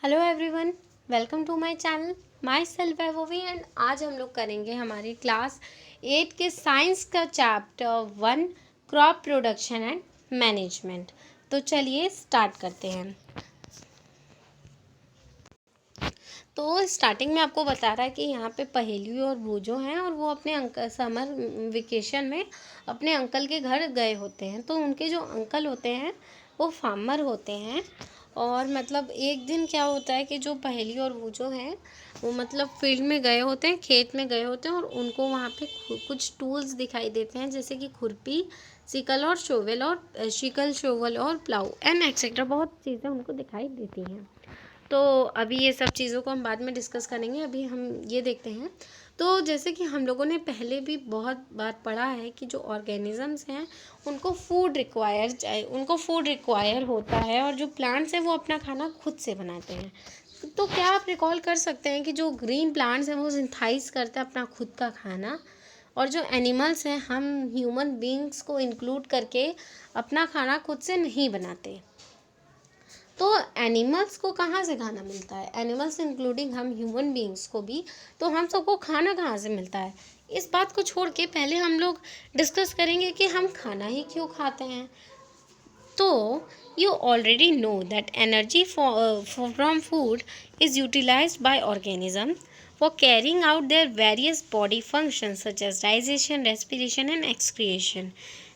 Hello everyone, welcome to my channel. Myself Vaibhavi and आज हम लोग करेंगे हमारी क्लास 8 के साइंस का chapter 1 crop production and management. तो चलिए स्टार्ट करते हैं। तो स्टार्टिंग में आपको बता रहा है कि यहाँ पे पहेली और भूजो हैं और वो अपने अंकल समर वेकेशन में अपने अंकल के घर गए होते हैं। तो उनके जो अंकल होते हैं वो फार्मर होते हैं। और मतलब एक दिन क्या होता है कि जो पहेली और भूजो हैं वो मतलब फील्ड में गए होते हैं, खेत में गए होते हैं और उनको वहाँ पे कुछ टूल्स दिखाई देते हैं, जैसे कि खुरपी, शिकल शोवल और प्लाऊ एंड एक्सेट्रा। बहुत चीज़ें उनको दिखाई देती हैं। तो अभी ये सब चीज़ों को हम बाद में डिस्कस करेंगे, अभी हम ये देखते हैं। तो जैसे कि हम लोगों ने पहले भी बहुत बार पढ़ा है कि जो ऑर्गेनिजम्स हैं उनको फूड रिक्वायर होता है और जो प्लांट्स हैं वो अपना खाना खुद से बनाते हैं। तो क्या आप रिकॉल कर सकते हैं कि जो ग्रीन प्लांट्स हैं वो सिंथेसाइज करते हैं अपना खुद का खाना, और जो एनिमल्स हैं हम ह्यूमन बींग्स को इंक्लूड करके अपना खाना खुद से नहीं बनाते। तो एनिमल्स को कहाँ से खाना मिलता है, एनिमल्स इंक्लूडिंग हम ह्यूमन बींग्स को भी, तो हम सबको खाना कहाँ से मिलता है। इस बात को छोड़ के पहले हम लोग डिस्कस करेंगे कि हम खाना ही क्यों खाते हैं। तो you already know that energy from food is utilized by organisms for carrying out their various body functions such as digestion, respiration and excretion.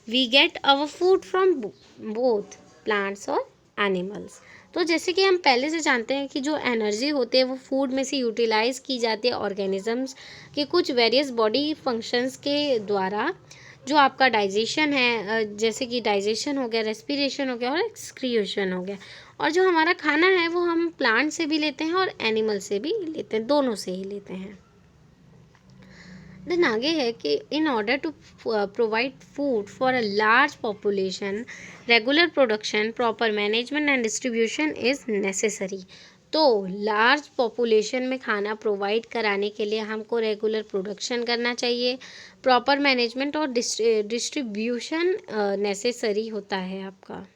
We get our food from both plants और animals. तो जैसे कि हम पहले से जानते हैं कि जो एनर्जी होती है वो फूड में से यूटिलाइज की जाती है ऑर्गेनिजम्स के कुछ वेरियस बॉडी फंक्शंस के द्वारा। जो आपका डाइजेशन है, जैसे कि डाइजेशन हो गया, रेस्पिरेशन हो गया और एक्सक्रिएशन हो गया। और जो हमारा खाना है वो हम प्लांट से भी लेते हैं और एनिमल से भी लेते हैं, दोनों से ही लेते हैं। देन आगे है कि in order to provide food for a large population, regular production, proper management and distribution is necessary. तो लार्ज पॉपुलेशन में खाना प्रोवाइड कराने के लिए हमको रेगुलर प्रोडक्शन करना चाहिए, प्रॉपर मैनेजमेंट और डिस्ट्रीब्यूशन नेसेसरी होता है आपका।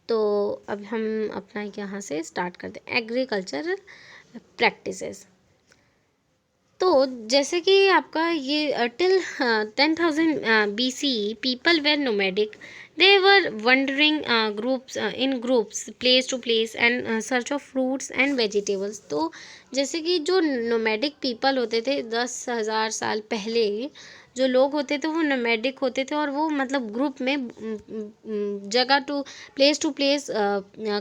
तो अब हम अपना यहाँ से स्टार्ट करते हैं एग्रीकल्चर प्रैक्टिसेस। तो जैसे कि आपका ये till 10,000 BC people were nomadic, they were wandering in groups place to place and search of fruits and vegetables. तो जैसे कि जो नोमैडिक पीपल होते थे 10,000 साल पहले, जो लोग होते थे वो नोमैडिक होते थे और वो मतलब ग्रुप में जगह टू प्लेस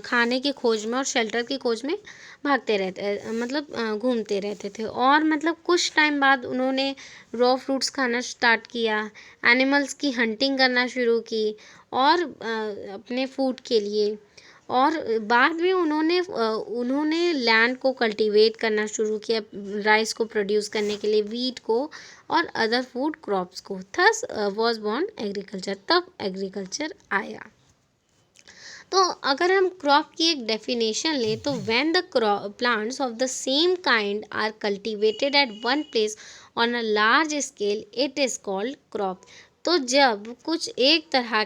खाने की खोज में और शेल्टर की खोज में भागते रहते, मतलब घूमते रहते थे। और मतलब कुछ टाइम बाद उन्होंने रॉ फ्रूट्स खाना स्टार्ट किया, एनिमल्स की हंटिंग करना शुरू की और अपने फूड के लिए। और बाद में उन्होंने लैंड को कल्टीवेट करना शुरू किया, राइस को प्रोड्यूस करने के लिए, वीट को और अदर फूड क्रॉप्स को। थस वॉज बॉर्न एग्रीकल्चर, तब एग्रीकल्चर आया। तो अगर हम क्रॉप की एक डेफिनेशन लें तो when the plants of the same kind are cultivated at one place on a large scale it is called crop. तो जब कुछ एक तरह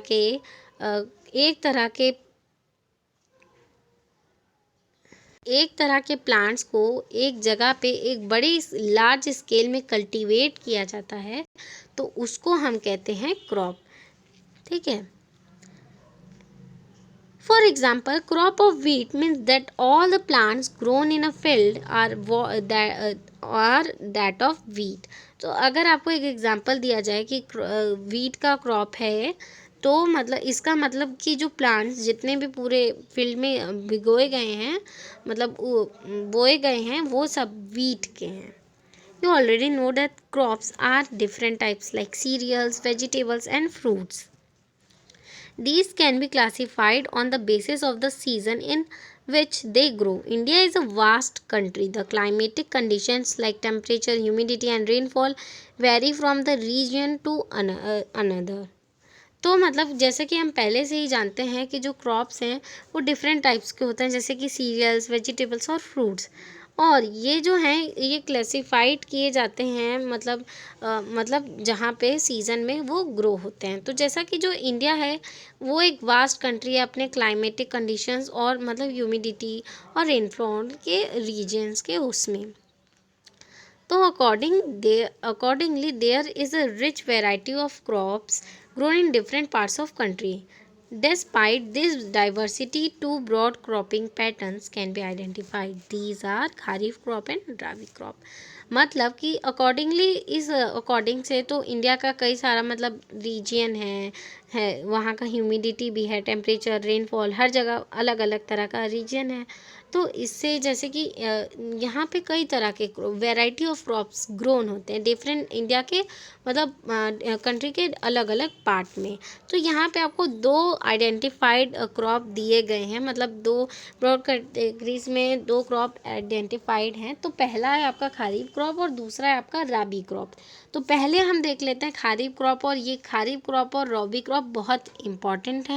के प्लांट्स को एक जगह पे एक बड़ी लार्ज स्केल में कल्टीवेट किया जाता है तो उसको हम कहते हैं क्रॉप। ठीक है। For example, crop of wheat means that all the plants grown in a field are that of wheat. तो अगर आपको एक एग्जांपल दिया जाए कि वीट का क्रॉप है, तो मतलब इसका मतलब कि जो प्लांट्स जितने भी पूरे फील्ड में भिगोए गए हैं, मतलब बोए गए हैं, वो सब वीट के हैं। You already know that crops are different types like cereals, vegetables and fruits. These can be classified on the basis of the season in which they grow. India is a vast country. The climatic conditions like temperature, humidity and rainfall vary from the region to another. तो मतलब जैसे कि हम पहले से ही जानते हैं कि जो क्रॉप्स हैं वो डिफरेंट टाइप्स के होते हैं, जैसे कि सीरियल्स, वेजिटेबल्स और फ्रूट्स। और ये जो हैं ये क्लासिफाइड किए जाते हैं मतलब जहाँ पे सीज़न में वो ग्रो होते हैं। तो जैसा कि जो इंडिया है वो एक वास्ट कंट्री है अपने क्लाइमेटिक कंडीशंस और मतलब ह्यूमिडिटी और रेनफॉल के रीजन्स के उसमें। तो accordingly there is a rich variety of crops grown in different parts of country. Despite this diversity, two broad cropping patterns can be identified. These are kharif crop and rabi crop. मतलब कि accordingly इस according से तो India का कई सारा मतलब region है वहाँ का ह्यूमिडिटी भी है, टेम्परेचर, रेनफॉल हर जगह अलग अलग तरह का रीजन है। तो इससे जैसे कि यहाँ पे कई तरह के वैरायटी ऑफ क्रॉप्स ग्रोन होते हैं डिफरेंट इंडिया के मतलब कंट्री के अलग अलग पार्ट में। तो यहाँ पे आपको दो आइडेंटिफाइड क्रॉप दिए गए हैं, मतलब दो ब्रॉड कैटेगरीज में दो क्रॉप आइडेंटिफाइड हैं। तो पहला है आपका खरीफ क्रॉप और दूसरा है आपका राबी क्रॉप। तो पहले हम देख लेते हैं खरीफ क्रॉप, और ये खरीफ क्रॉप और रबी क्रॉप बहुत इम्पॉर्टेंट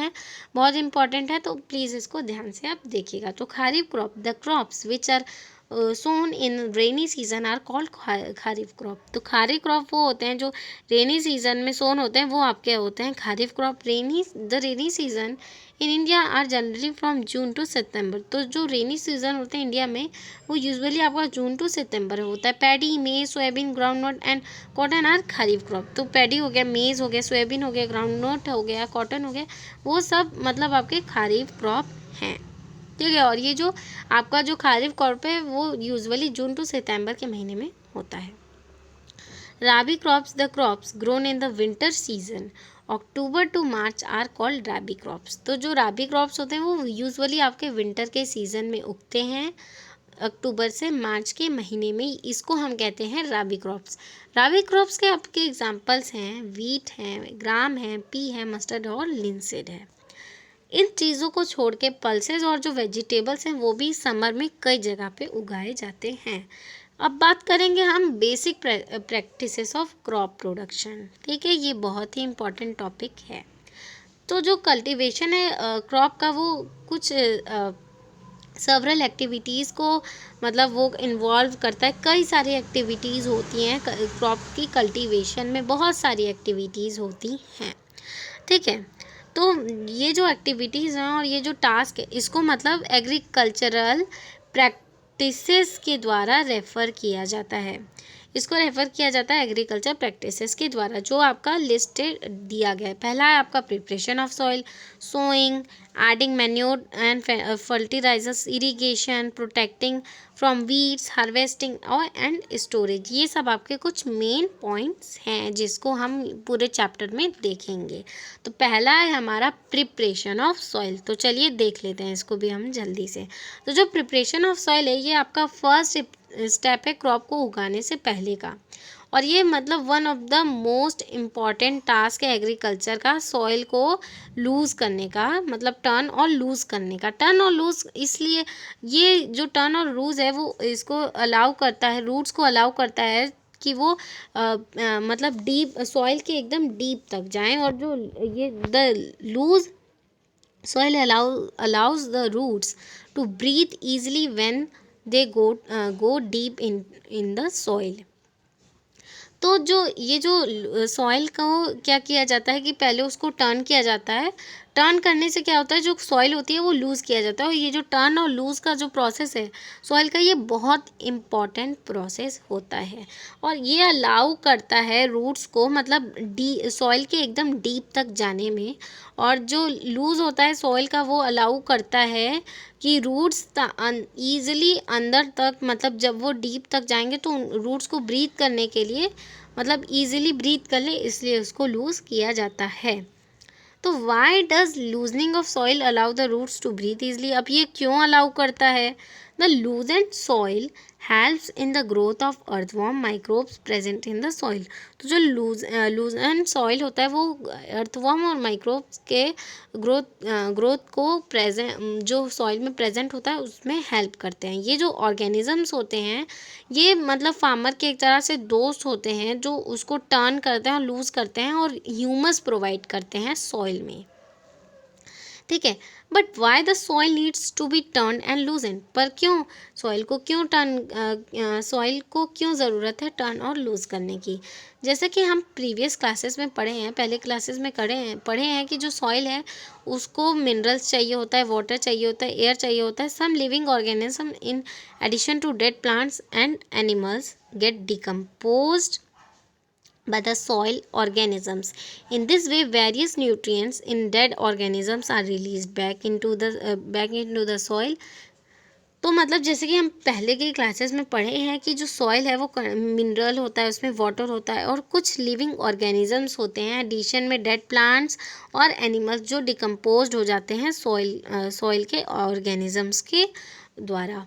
है, तो प्लीज़ इसको ध्यान से आप देखिएगा। तो kharif crop, the crops which are sown in rainy season are called kharif crop. तो खरीफ क्रॉप वो होते हैं जो रेनी सीजन में सोन होते हैं, वो आपके होते हैं kharif crop. The rainy season in India are generally from June to September. तो जो रेनी सीजन होते हैं इंडिया में वो यूजुअली आपका जून टू सितंबर होता है। Paddy, maize, soybean, groundnut and cotton are kharif crop. तो पैडी हो गया, मेज हो गया, सोयाबीन हो गया, ग्राउंडनट हो गया, कॉटन हो गया, वो सब मतलब आपके खरीफ क्रॉप हैं, ठीक है। और ये जो आपका जो खरीफ क्रॉप है वो यूजुअली जून टू सितंबर के महीने में होता है। Rabi crops, the crops grown in the winter season October to March are called rabi crops. तो जो राबी क्रॉप्स होते हैं वो यूजुअली आपके विंटर के सीजन में उगते हैं, अक्टूबर से मार्च के महीने में, इसको हम कहते हैं राबी क्रॉप्स। राबी क्रॉप्स के आपके एग्जांपल्स हैं वीट हैं, ग्राम है, पी है, मस्टर्ड और लिंसेड है। इन चीज़ों को छोड़ के पल्सेस और जो वेजिटेबल्स हैं वो भी समर में कई जगह पे उगाए जाते हैं। अब बात करेंगे हम basic practices of crop production, ठीक है। ये बहुत ही इम्पॉर्टेंट टॉपिक है। तो जो कल्टीवेशन है क्रॉप का वो कुछ सेवरल एक्टिविटीज़ को मतलब वो इन्वॉल्व करता है। कई सारी एक्टिविटीज़ होती हैं क्रॉप की कल्टीवेशन में, बहुत सारी एक्टिविटीज़ होती हैं, ठीक है। तो ये जो एक्टिविटीज़ हैं और ये जो टास्क है इसको मतलब एग्रीकल्चरल प्रैक्टिसेस के द्वारा रेफ़र किया जाता है। इसको रेफ़र किया जाता है एग्रीकल्चर प्रैक्टिसेस के द्वारा, जो आपका लिस्टेड दिया गया है। पहला है आपका preparation of soil, sowing, adding manure and fertilisers, irrigation, protecting from weeds, harvesting और एंड स्टोरेज। ये सब आपके कुछ मेन पॉइंट्स हैं जिसको हम पूरे चैप्टर में देखेंगे। तो पहला है हमारा प्रिपरेशन ऑफ सॉइल। तो चलिए देख लेते हैं इसको भी हम जल्दी से। तो जो प्रिपरेशन ऑफ सॉइल है ये आपका फर्स्ट स्टेप है क्रॉप को उगाने से पहले का, और ये मतलब one of the most important task है एग्रीकल्चर का, सॉइल को लूज़ करने का, मतलब टर्न और लूज़ करने का। टर्न और लूज़ इसलिए, ये जो टर्न और लूज़ है वो इसको अलाउ करता है, रूट्स को अलाउ करता है कि वो मतलब डीप सॉइल के एकदम डीप तक जाएं, और जो ये the loose soil allows the roots to breathe easily when they go deep in the soil। तो जो ये जो सॉइल को क्या किया जाता है कि पहले उसको टर्न किया जाता है। टर्न करने से क्या होता है, जो सॉइल होती है वो लूज़ किया जाता है, और ये जो टर्न और लूज़ का जो प्रोसेस है सॉइल का, ये बहुत इम्पॉर्टेंट प्रोसेस होता है। और ये अलाउ करता है रूट्स को मतलब सॉइल के एकदम डीप तक जाने में, और जो लूज़ होता है सॉइल का वो अलाउ करता है कि रूट्स ईजिली अंदर तक, मतलब जब वो डीप तक जाएंगे तो रूट्स को ब्रीथ करने के लिए मतलब ईजिली ब्रीथ कर ले, इसलिए उसको लूज़ किया जाता है। तो why does loosening of soil allow the roots to breathe easily. अब ये क्यों अलाउ करता है? The loosened soil helps in the growth of earthworm microbes present in the soil. तो जो लूजेंड सॉइल होता है वो अर्थवॉर्म और माइक्रोब्स के ग्रोथ को जो सॉइल में प्रेजेंट होता है उसमें हेल्प करते हैं। ये जो ऑर्गेनिजम्स होते हैं ये मतलब फार्मर के एक तरह से दोस्त होते हैं, जो उसको टर्न करते हैं और लूज़ करते हैं और ह्यूमस प्रोवाइड करते हैं सॉइल में। ठीक है। But why the soil needs to be turn and loosen, पर क्यों सॉइल को क्यों ज़रूरत है टर्न और लूज़ करने की। जैसे कि हम प्रीवियस क्लासेस में पढ़े हैं, पहले क्लासेस में पढ़े हैं कि जो सॉइल है उसको मिनरल्स चाहिए होता है, वाटर चाहिए होता है, एयर चाहिए होता है। Some living organism in addition to dead plants and animals get decomposed by the soil organisms. In this way, various nutrients in dead organisms are released back into the soil. तो मतलब जैसे कि हम पहले के क्लासेस में पढ़े हैं कि जो सॉइल है वो मिनरल होता है, उसमें वाटर होता है और कुछ लिविंग ऑर्गेनिजम्स होते हैं एडिशन में डेड प्लांट्स और एनिमल्स जो डिकम्पोज्ड हो जाते हैं सॉइल के ऑर्गेनिजम्स के द्वारा।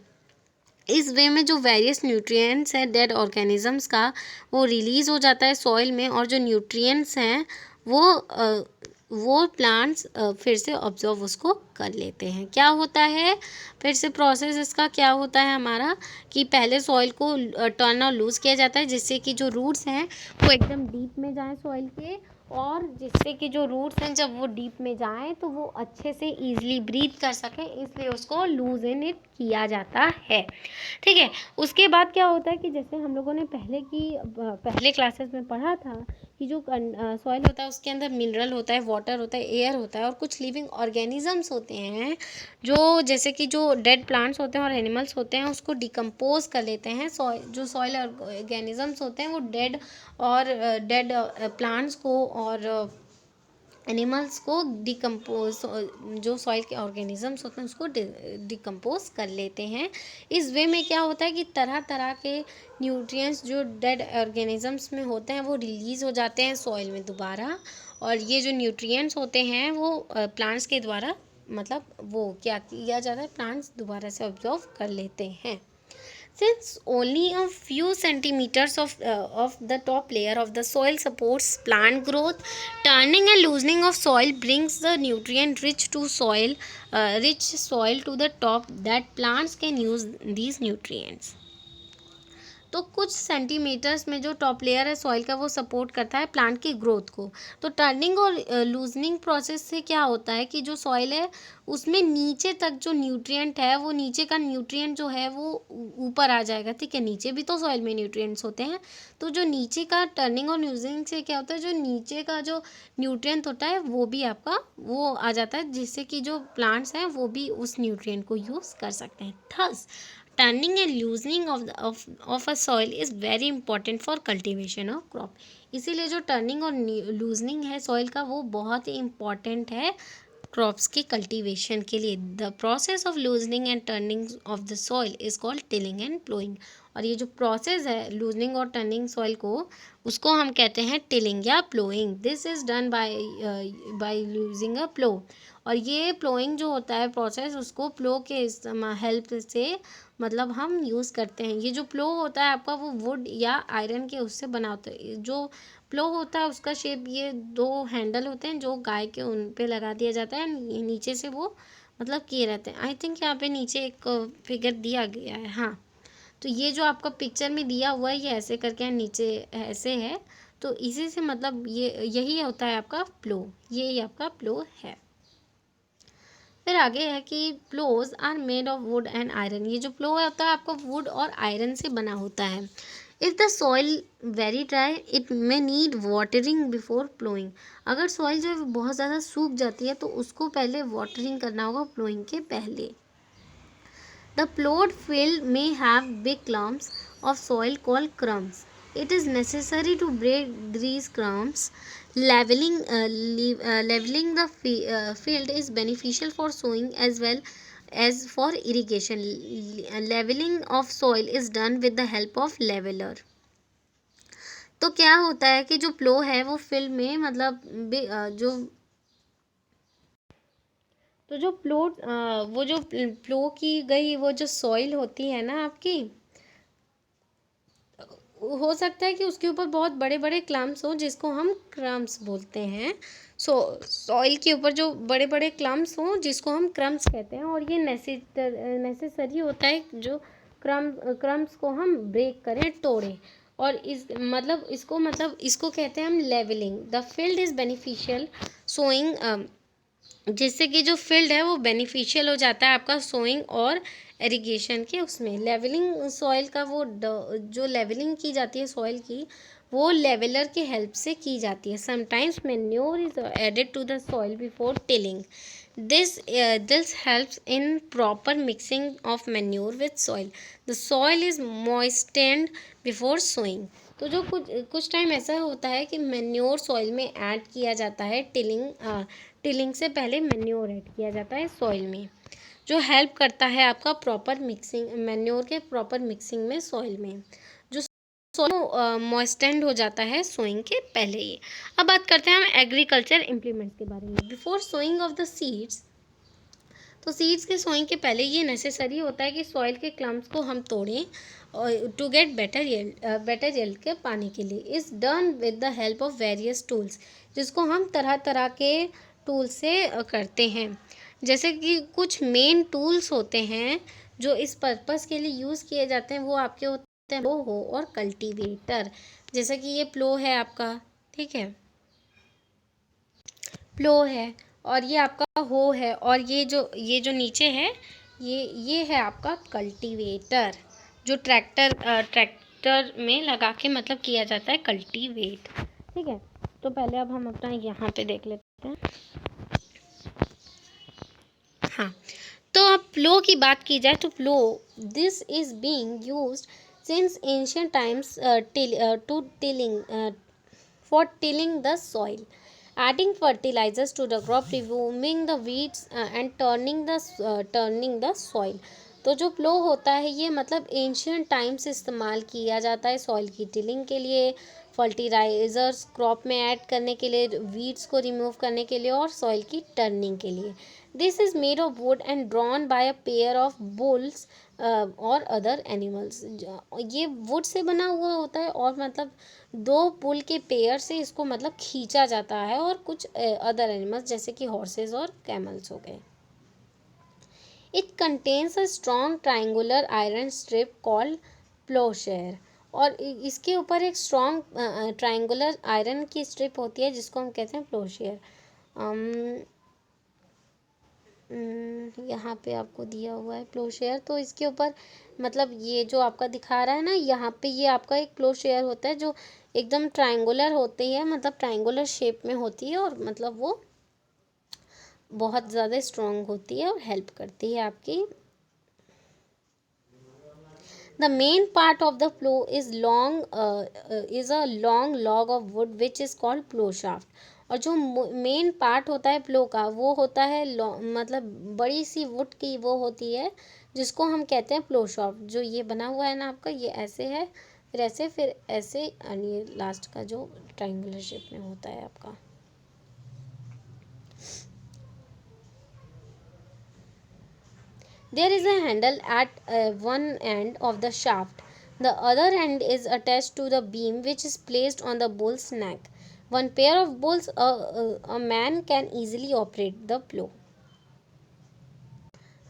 इस वे में जो वेरियस न्यूट्रिएंट्स हैं डेड ऑर्गेनिजम्स का वो रिलीज़ हो जाता है सॉइल में, और जो न्यूट्रिएंट्स हैं वो प्लांट्स फिर से ऑब्जर्व उसको कर लेते हैं। क्या होता है फिर से प्रोसेस इसका क्या होता है हमारा, कि पहले सॉइल को टर्न और लूज़ किया जाता है जिससे कि जो रूट्स हैं वो एकदम डीप में जाएं सॉइल के, और जिससे कि जो रूट्स हैं जब वो डीप में जाएं तो वो अच्छे से ईजिली ब्रीथ कर सकें, इसलिए उसको लूज इन इट किया जाता है। ठीक है। उसके बाद क्या होता है कि जैसे हम लोगों ने पहले क्लासेस में पढ़ा था कि जो सॉइल होता है उसके अंदर मिनरल होता है, वाटर होता है, एयर होता है और कुछ लिविंग ऑर्गेनिजम्स होते हैं जो जैसे कि जो डेड प्लांट्स होते हैं और एनिमल्स होते हैं उसको डिकम्पोज कर लेते हैं। जो सॉइल ऑर्गेनिजम्स होते हैं वो डेड प्लांट्स को और एनिमल्स को डिकम्पोज, जो सॉइल के ऑर्गेनिजम्स होते हैं उसको डिकम्पोज कर लेते हैं। इस वे में क्या होता है कि तरह तरह के न्यूट्रिएंट्स जो डेड ऑर्गेनिजम्स में होते हैं वो रिलीज़ हो जाते हैं सॉइल में दोबारा, और ये जो न्यूट्रिएंट्स होते हैं वो प्लांट्स के द्वारा मतलब वो क्या किया जाता है, प्लांट्स दोबारा से ऑब्जर्व कर लेते हैं। Since only a few centimeters of the top layer of the soil supports plant growth, turning and loosening of soil brings the nutrient rich soil to the top that plants can use these nutrients. तो कुछ centimetres में जो top layer है soil का वो support करता है plant की ग्रोथ को। तो टर्निंग और लूजनिंग प्रोसेस से क्या होता है कि जो सॉइल है उसमें नीचे तक जो न्यूट्रिएंट है वो नीचे का न्यूट्रिएंट जो है वो ऊपर आ जाएगा। ठीक है, नीचे भी तो सॉइल में न्यूट्रिएंट्स होते हैं, तो जो नीचे का टर्निंग और लूजनिंग से क्या होता है, जो नीचे का जो न्यूट्रिएंट होता है वो भी आपका वो आ जाता है, जिससे कि जो प्लांट्स हैं वो भी उस न्यूट्रिएंट को यूज़ कर सकते हैं। Thus turning and loosening of a soil is very important for cultivation of crop. इसीलिए जो टर्निंग और लूजनिंग है सॉइल का वो बहुत ही इम्पॉर्टेंट है क्रॉप्स के कल्टीवेशन के लिए। The process of loosening and turning of the soil is called tilling and ploughing. और ये जो प्रोसेस है लूजनिंग और टर्निंग सॉइल को उसको हम कहते हैं टिलिंग या ploughing. This is done by using a plough. और ये प्लोइंग जो होता है प्रोसेस उसको प्लो के हेल्प से मतलब हम यूज़ करते हैं। ये जो प्लो होता है आपका वो वुड या आयरन के उससे बना होता है। जो प्लो होता है उसका शेप ये दो हैंडल होते हैं जो गाय के उन पे लगा दिया जाता है, नीचे से वो मतलब किए रहते हैं। आई थिंक यहाँ पे नीचे एक फिगर दिया गया है। हाँ, तो ये जो आपका पिक्चर में दिया हुआ है ये ऐसे करके नीचे ऐसे है, तो इसी से मतलब ये यही होता है आपका प्लो, यही आपका प्लो है। फिर आगे है कि ploughs are made of wood and iron. ये जो प्लो होता है आपका वुड और आयरन से बना होता है। If the soil very dry it may need watering before ploughing. अगर सॉइल जो है बहुत ज़्यादा सूख जाती है तो उसको पहले वाटरिंग करना होगा प्लोइंग के पहले। The plowed field may have big clumps of soil called crumbs. It is necessary to break these crumbs. Leveling the field is beneficial for sowing as well as for irrigation. Leveling of soil is done with the help of leveler. तो क्या होता है कि जो प्लो है वो field में मतलब जो प्लो की गई वो जो सॉइल होती है ना आपकी, हो सकता है कि उसके ऊपर बहुत बड़े बड़े क्लम्प्स हो जिसको हम क्रम्स बोलते हैं। सॉइल के ऊपर जो बड़े बड़े क्लम्प्स हों जिसको हम क्रम्स कहते हैं, और ये नेसेसरी होता है जो क्रम्स को हम ब्रेक करें, तोड़ें। और इसको कहते हैं हम levelling. The field is beneficial sowing जिससे कि जो फील्ड है वो बेनिफिशियल हो जाता है आपका सोइंग और इरिगेशन के उसमें। लेवलिंग सॉइल का वो जो लेवलिंग की जाती है सॉइल की, वो लेवलर के हेल्प से की जाती है। Sometimes manure is added to the soil before tilling. This helps in proper mixing of manure with soil. The soil is moistened before sowing. तो जो कुछ टाइम ऐसा होता है कि मैन्योर सॉइल में ऐड किया जाता है, टिलिंग से पहले मैन्योर ऐड किया जाता है सॉइल में, जो हेल्प करता है आपका प्रॉपर मिक्सिंग, मैन्योर के प्रॉपर मिक्सिंग में सॉइल में, जो सॉइल मॉइस्टेंड हो जाता है सोइंग के पहले ही। अब बात करते हैं हम एग्रीकल्चर इम्प्लीमेंट्स के बारे में। Before sowing of the seeds, तो सीड्स के सोइंग के पहले ये नेसेसरी होता है कि सॉइल के क्लम्स को हम तोड़ें और टू गेट बेटर येल्ड के पाने के लिए। Is done with the help of various tools, जिसको हम तरह तरह के टूल से करते हैं। जैसे कि कुछ मेन टूल्स होते हैं जो इस पर्पस के लिए यूज़ किए जाते हैं, वो आपके होते हैं प्लो हो और कल्टीवेटर। जैसे कि ये प्लो है आपका, ठीक है, प्लो है, और ये आपका हो है, और ये जो नीचे है ये है आपका कल्टीवेटर, जो ट्रैक्टर में लगा के मतलब किया जाता है कल्टीवेट, ठीक है। तो पहले अब हम अपना यहाँ पे देख लेते हैं। हाँ, तो अब प्लो की बात की जाए तो plough, this is being used since ancient times to tilling for tilling the soil, adding fertilizers to the crop, removing the weeds and turning the soil। तो जो प्लो होता है ये मतलब एंशियंट टाइम से इस्तेमाल किया जाता है सॉइल की टिलिंग के लिए, फर्टिलाइजर्स क्रॉप में ऐड करने के लिए, वीड्स को रिमूव करने के लिए और सॉइल की टर्निंग के लिए। This is made of wood and drawn by a pair of bulls और अदर एनिमल्स। ये वुड से बना हुआ होता है और मतलब दो बुल के पेयर से इसको मतलब खींचा जाता है, और कुछ अदर एनिमल्स जैसे कि हॉर्सेस और कैमल्स हो गए। It contains a strong triangular iron strip called ploughshare, और इसके ऊपर एक स्ट्रॉन्ग ट्राइंगुलर आयरन की स्ट्रिप होती है जिसको हम कहते हैं प्लोशेयर। यहाँ पे आपको दिया हुआ है प्लोशेयर, तो इसके ऊपर मतलब ये जो आपका दिखा रहा है ना, यहाँ पे ये आपका एक प्लोशेयर होता है जो एकदम ट्रायंगुलर होती है, मतलब ट्रायंगुलर शेप में होती है, और मतलब वो बहुत ज़्यादा स्ट्रॉन्ग होती है और हेल्प करती है आपकी। The main part of the plow is a long log of wood which is called plow shaft। और जो मेन पार्ट होता है प्लो का वो होता है मतलब बड़ी सी वुड की वो होती है जिसको हम कहते हैं प्लो शाफ्ट। जो ये बना हुआ है ना आपका, ये ऐसे है, फिर ऐसे और ये लास्ट का जो ट्रायंगुलर शेप में होता है आपका। There is a handle at one end of the shaft. The other end is attached to the beam which is placed on the bull's neck. One pair of bulls, a man can easily operate the plow।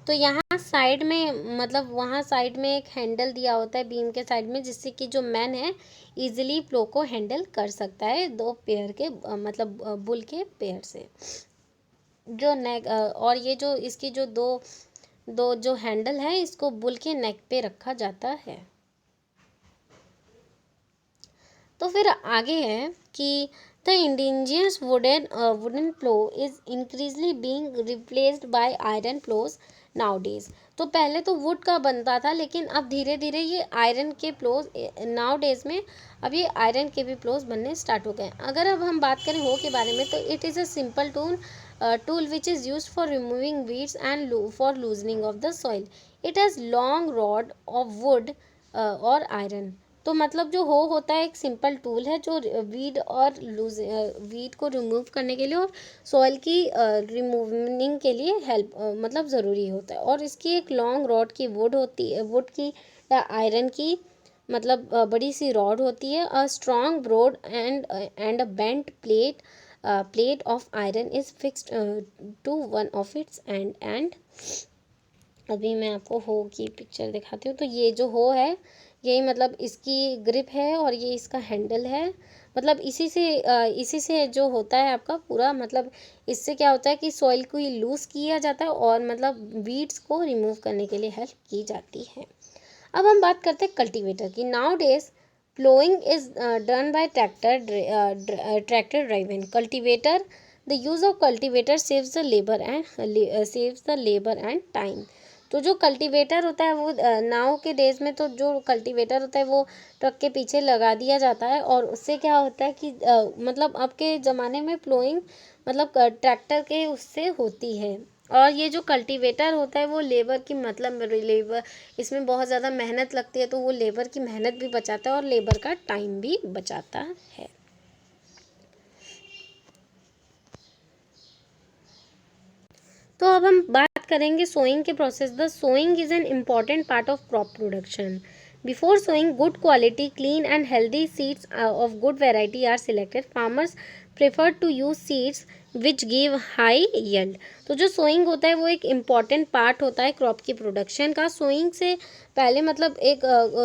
तो यहाँ side में मतलब वहाँ side में एक handle दिया होता है बीम के साइड में, जिससे कि जो मैन है इजीली प्लो को हैंडल कर सकता है दो पेयर के मतलब बुल के पेयर से। जो नेक और ये जो इसकी जो दो दो जो हैंडल है इसको बुल के नेक पे रखा जाता है। तो फिर आगे है कि the indigenous wooden plough is increasingly being replaced by iron ploughs nowadays. तो पहले तो वुड का बनता था, लेकिन अब धीरे धीरे ये आयरन के प्लोज नाउडेज में अब ये आयरन के भी प्लोज बनने स्टार्ट हो गए। अगर अब हम बात करें हो के बारे में, तो it is a simple tool which is used for removing weeds and for loosening of the soil. It has long rod of wood और iron। तो मतलब जो हो होता है एक सिंपल टूल है जो वीड को रिमूव करने के लिए और सॉइल की रिमूविंग के लिए हेल्प मतलब ज़रूरी होता है। और इसकी एक लॉन्ग रॉड की वुड होती है, वुड की या आयरन की मतलब बड़ी सी रॉड होती है। A strong broad and a bent plate of iron is fixed to one of its end। अभी मैं आपको हो की पिक्चर दिखाती हूँ। तो ये जो हो है यही मतलब इसकी ग्रिप है और ये इसका हैंडल है। मतलब इसी से जो होता है आपका पूरा, मतलब इससे क्या होता है कि सॉइल को लूज़ किया जाता है और मतलब वीड्स को रिमूव करने के लिए हेल्प की जाती है। अब हम बात करते हैं कल्टीवेटर की। Now days ploughing is done by tractor driven cultivator. The use of cultivator saves the labour and time. तो जो कल्टीवेटर होता है वो नाउ के डेज में तो जो कल्टीवेटर होता है वो ट्रक के पीछे लगा दिया जाता है, और उससे क्या होता है कि मतलब अब के ज़माने में प्लोइंग मतलब ट्रैक्टर के उससे होती है। और ये जो कल्टीवेटर होता है वो लेबर की मतलब लेबर, इसमें बहुत ज़्यादा मेहनत लगती है, तो वो लेबर की मेहनत भी बचाता है और लेबर का टाइम भी बचाता है। तो अब हम बात करेंगे सोइंग के process. The sowing is an important part of crop production. Before sowing good quality clean and healthy seeds of good variety are selected. Farmers prefer to use seeds which give high yield. तो जो sowing होता है वो एक important part होता है crop की production का। सोइंग से पहले मतलब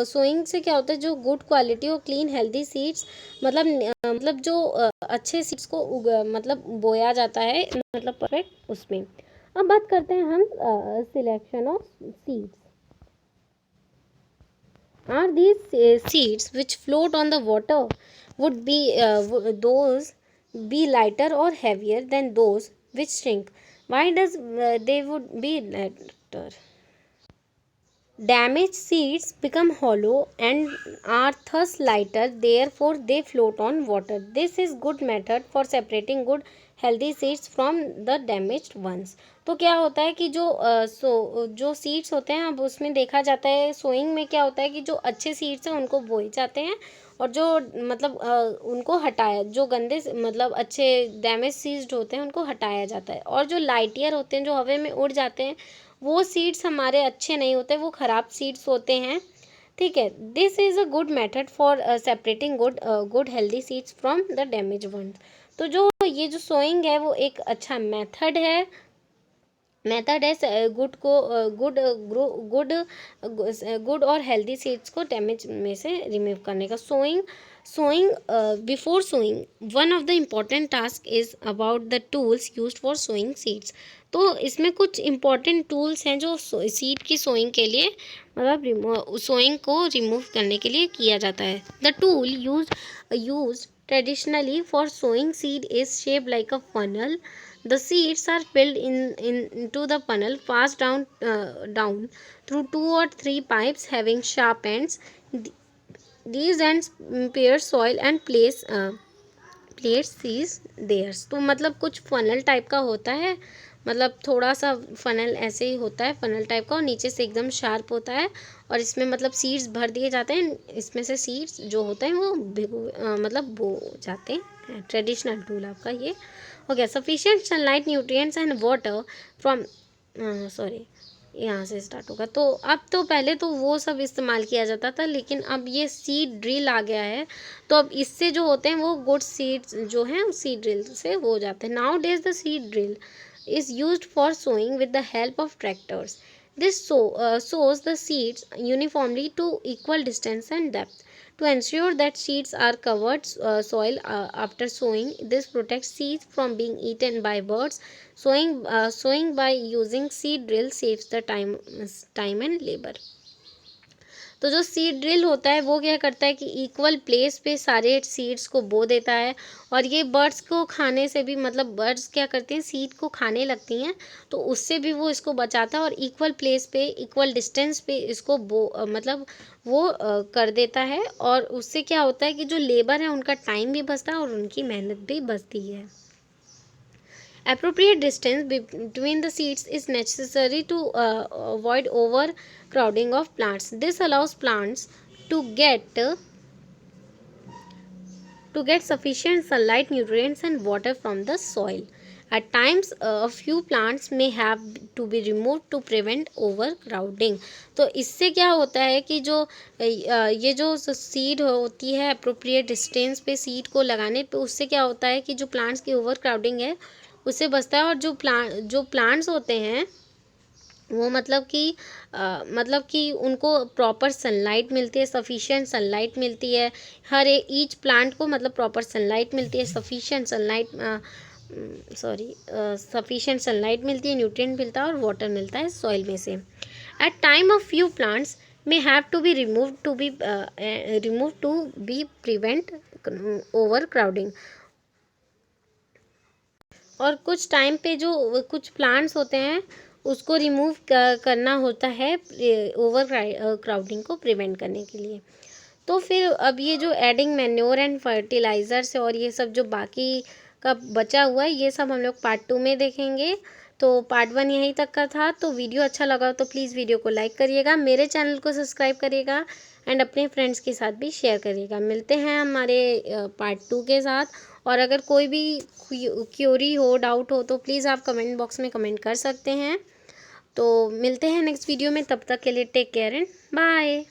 सोइंग से क्या होता है, जो गुड क्वालिटी और क्लीन हेल्दी सीड्स मतलब जो अच्छे सीड्स को मतलब बोया जाता है, मतलब परफेक्ट उसमें। अब बात करते हैं हम selection of seeds. Are these seeds which float on the water would be those be lighter or heavier than those which shrink? Why does they would be lighter? Damaged seeds become hollow and are thus lighter, therefore they float on water. This is good method for separating good healthy seeds from the damaged ones. तो क्या होता है कि जो seeds होते हैं, अब उसमें देखा जाता है सोइंग में क्या होता है कि जो अच्छे सीड्स हैं उनको बोए जाते हैं, और जो मतलब उनको हटाया, जो गंदे मतलब अच्छे डैमेज सीड्स होते हैं उनको हटाया जाता है, और जो लाइटियर होते हैं जो हवा में उड़ जाते हैं वो सीड्स हमारे अच्छे नहीं होते, वो ख़राब सीड्स होते हैं। ठीक है, this is a good method for separating good healthy seeds from the damage ones. तो जो ये जो सोइंग है वो एक अच्छा मेथड है गुड को गुड गुड गुड और हेल्दी सीड्स को डैमेज में से रिमूव करने का। Sowing before sowing one of the important task is about the tools used for sowing seeds. तो इसमें कुछ इम्पॉर्टेंट टूल्स हैं जो सीड की सोइंग के लिए मतलब सोइंग को रिमूव करने के लिए किया जाता है। The tool use traditionally for sowing seed is shape like a funnel. The seeds are filled into the funnel, passed down through 2 or 3 pipes having sharp ends. These ends pierce soil and place seeds there. तो मतलब कुछ funnel type का होता है, मतलब थोड़ा सा funnel ऐसे ही होता है, फनल टाइप का, और नीचे से एकदम शार्प होता है, और इसमें मतलब सीड्स भर दिए जाते हैं, इसमें से सीड्स जो होते हैं वो मतलब बो जाते हैं। ट्रेडिशनल टूल आपका ये हो गया। Sufficient sunlight nutrients and water from sorry यहाँ से स्टार्ट होगा। तो अब तो पहले तो वो सब इस्तेमाल किया जाता था, लेकिन अब ये सीड ड्रिल आ गया है, तो अब इससे जो होते हैं वो गुड सीड्स जो हैं सीड ड्रिल से हो जाते हैं। Now days the seed drill is used for sowing with the help of tractors. This sows the seeds uniformly to equal distance and depth. To ensure that seeds are covered soil after sowing, this protects seeds from being eaten by birds. Sowing by using seed drill saves the time and labor. तो जो seed drill होता है वो क्या करता है कि equal place पे सारे सीड्स को बो देता है, और ये बर्ड्स को खाने से भी मतलब बर्ड्स क्या करती हैं सीड को खाने लगती हैं, तो उससे भी वो इसको बचाता है, और इक्वल प्लेस पे इक्वल डिस्टेंस पे इसको मतलब वो कर देता है, और उससे क्या होता है कि जो लेबर है उनका टाइम भी बचता है और उनकी मेहनत भी बचती है। Appropriate distance between the seeds is necessary to avoid overcrowding of plants. This allows plants to get sufficient sunlight, nutrients, and water from the soil. At times, a few plants may have to be removed to prevent overcrowding. तो इससे क्या होता है कि जो ये जो seed होती है अप्रोप्रिएट डिस्टेंस पे सीड को लगाने पे, उससे क्या होता है कि जो प्लांट्स की ओवर क्राउडिंग है उससे बचता है, और जो प्लांट्स होते हैं वो मतलब कि उनको प्रॉपर सनलाइट मिलती है, सफिशिएंट सनलाइट मिलती है, हर ईच प्लांट को मतलब प्रॉपर सनलाइट मिलती है, सफिशिएंट सनलाइट मिलती है, न्यूट्रिएंट मिलता है और वाटर मिलता है सॉइल में से। At time of few plants may have to be removed to be prevent overcrowding। और कुछ टाइम पे जो कुछ प्लांट्स होते हैं उसको रिमूव करना होता है ओवर क्राउडिंग को प्रिवेंट करने के लिए। तो फिर अब ये जो एडिंग मैन्योर एंड फर्टिलाइज़र्स और ये सब जो बाकी का बचा हुआ है ये सब हम लोग पार्ट 2 में देखेंगे। तो पार्ट 1 यहीं तक का था। तो वीडियो अच्छा लगा तो प्लीज़ वीडियो को लाइक करिएगा, मेरे चैनल को सब्सक्राइब करिएगा एंड अपने फ्रेंड्स के साथ भी शेयर करिएगा। मिलते हैं हमारे पार्ट 2 के साथ। और अगर कोई भी क्यूरी हो, डाउट हो तो प्लीज़ आप कमेंट बॉक्स में कमेंट कर सकते हैं। तो मिलते हैं नेक्स्ट वीडियो में, तब तक के लिए टेक केयर एंड बाय।